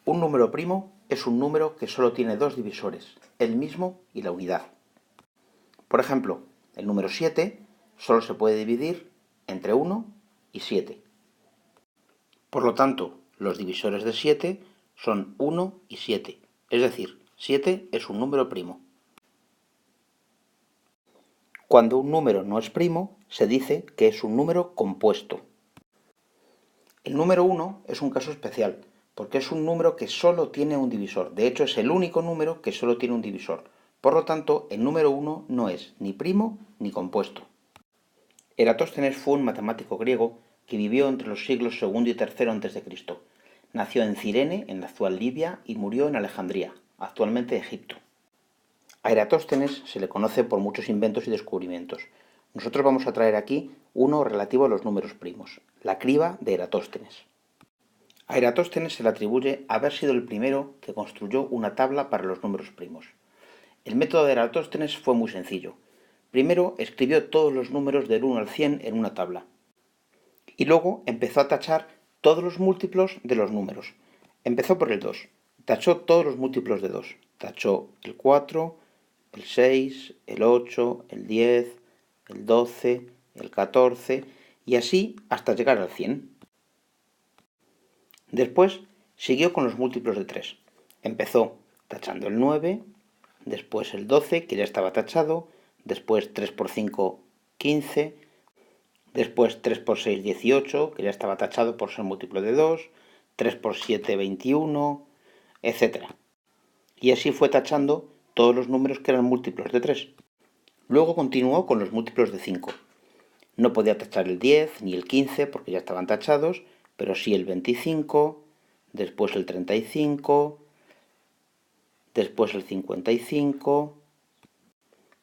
Un número primo es un número que solo tiene dos divisores, el mismo y la unidad. Por ejemplo, el número 7 solo se puede dividir entre 1 y 7. Por lo tanto, los divisores de 7 son 1 y 7, es decir, 7 es un número primo. Cuando un número no es primo, se dice que es un número compuesto. El número 1 es un caso especial, porque es un número que solo tiene un divisor. De hecho, es el único número que solo tiene un divisor. Por lo tanto, el número 1 no es ni primo ni compuesto. Eratóstenes fue un matemático griego que vivió entre los siglos II y III a.C. Nació en Cirene, en la actual Libia, y murió en Alejandría, actualmente Egipto. A Eratóstenes se le conoce por muchos inventos y descubrimientos. Nosotros vamos a traer aquí uno relativo a los números primos, la criba de Eratóstenes. A Eratóstenes se le atribuye haber sido el primero que construyó una tabla para los números primos. El método de Eratóstenes fue muy sencillo. Primero escribió todos los números del 1 al 100 en una tabla. Y luego empezó a tachar todos los múltiplos de los números. Empezó por el 2. Tachó todos los múltiplos de 2. Tachó el 4, el 6, el 8, el 10, el 12, el 14 y así hasta llegar al 100. Después siguió con los múltiplos de 3. Empezó tachando el 9, después el 12, que ya estaba tachado, después 3 por 5, 15, después 3 por 6, 18, que ya estaba tachado por ser múltiplo de 2, 3 por 7, 21, etc. Y así fue tachando todos los números que eran múltiplos de 3. Luego continuó con los múltiplos de 5. No podía tachar el 10 ni el 15 porque ya estaban tachados, pero sí el 25, después el 35, después el 55,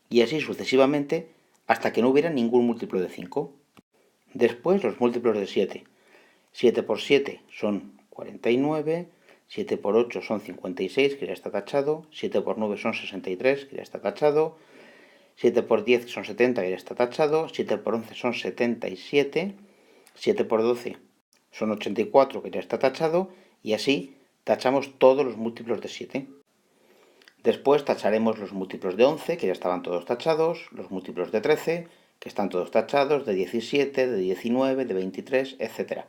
y así sucesivamente hasta que no hubiera ningún múltiplo de 5. Después los múltiplos de 7. 7 por 7 son 49, 7 por 8 son 56, que ya está tachado, 7 por 9 son 63, que ya está tachado, 7 por 10 son 70, que ya está tachado, 7 por 11 son 77, 7 por 12 son 84, que ya está tachado, y así tachamos todos los múltiplos de 7. Después tacharemos los múltiplos de 11, que ya estaban todos tachados, los múltiplos de 13, que están todos tachados, de 17, de 19, de 23, etc.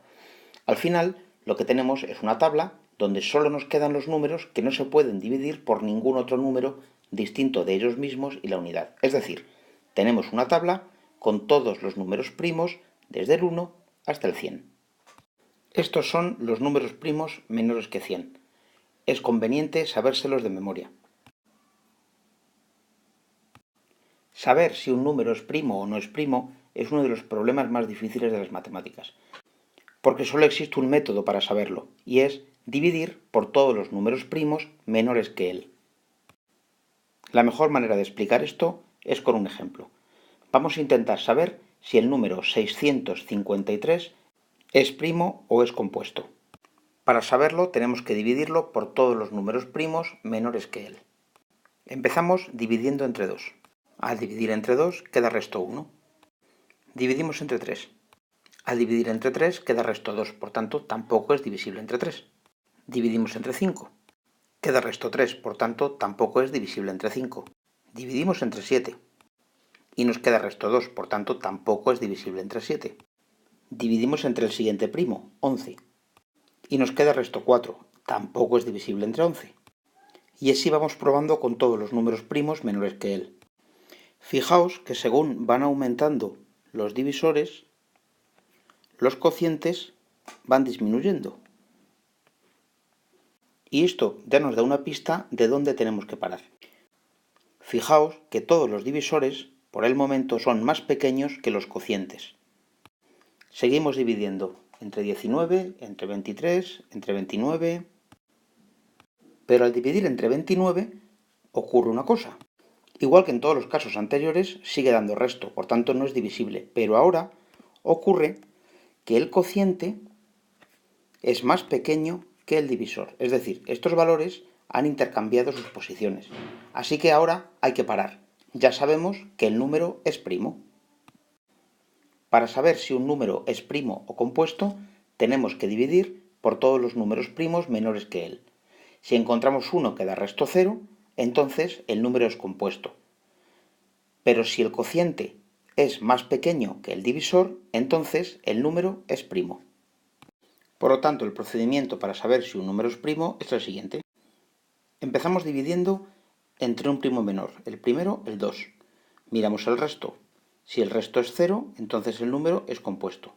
Al final, lo que tenemos es una tabla donde solo nos quedan los números que no se pueden dividir por ningún otro número distinto de ellos mismos y la unidad. Es decir, tenemos una tabla con todos los números primos desde el 1 hasta el 100. Estos son los números primos menores que 100. Es conveniente sabérselos de memoria. Saber si un número es primo o no es primo es uno de los problemas más difíciles de las matemáticas, porque solo existe un método para saberlo, y es dividir por todos los números primos menores que él. La mejor manera de explicar esto es con un ejemplo. Vamos a intentar saber si el número 653 es primo o es compuesto. Para saberlo tenemos que dividirlo por todos los números primos menores que él. Empezamos dividiendo entre 2. Al dividir entre 2 queda resto 1. Dividimos entre 3. Al dividir entre 3 queda resto 2, por tanto tampoco es divisible entre 3. Dividimos entre 5. Queda resto 3, por tanto tampoco es divisible entre 5. Dividimos entre 7. Y nos queda resto 2, por tanto tampoco es divisible entre 7. Dividimos entre el siguiente primo, 11. Y nos queda resto 4, tampoco es divisible entre 11. Y así vamos probando con todos los números primos menores que él. Fijaos que según van aumentando los divisores, los cocientes van disminuyendo. Y esto ya nos da una pista de dónde tenemos que parar. Fijaos que todos los divisores, por el momento, son más pequeños que los cocientes. Seguimos dividiendo entre 19, entre 23, entre 29. Pero al dividir entre 29 ocurre una cosa. Igual que en todos los casos anteriores, sigue dando resto, por tanto no es divisible. Pero ahora ocurre que el cociente es más pequeño que el divisor. Es decir, estos valores han intercambiado sus posiciones. Así que ahora hay que parar. Ya sabemos que el número es primo. Para saber si un número es primo o compuesto, tenemos que dividir por todos los números primos menores que él. Si encontramos 1 que da resto 0, entonces el número es compuesto. Pero si el cociente es más pequeño que el divisor, entonces el número es primo. Por lo tanto, el procedimiento para saber si un número es primo es el siguiente. Empezamos dividiendo entre un primo menor. El primero, el 2. Miramos el resto. Si el resto es 0, entonces el número es compuesto.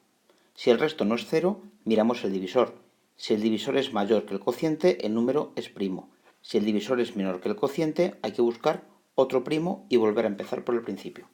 Si el resto no es 0, miramos el divisor. Si el divisor es mayor que el cociente, el número es primo. Si el divisor es menor que el cociente, hay que buscar otro primo y volver a empezar por el principio.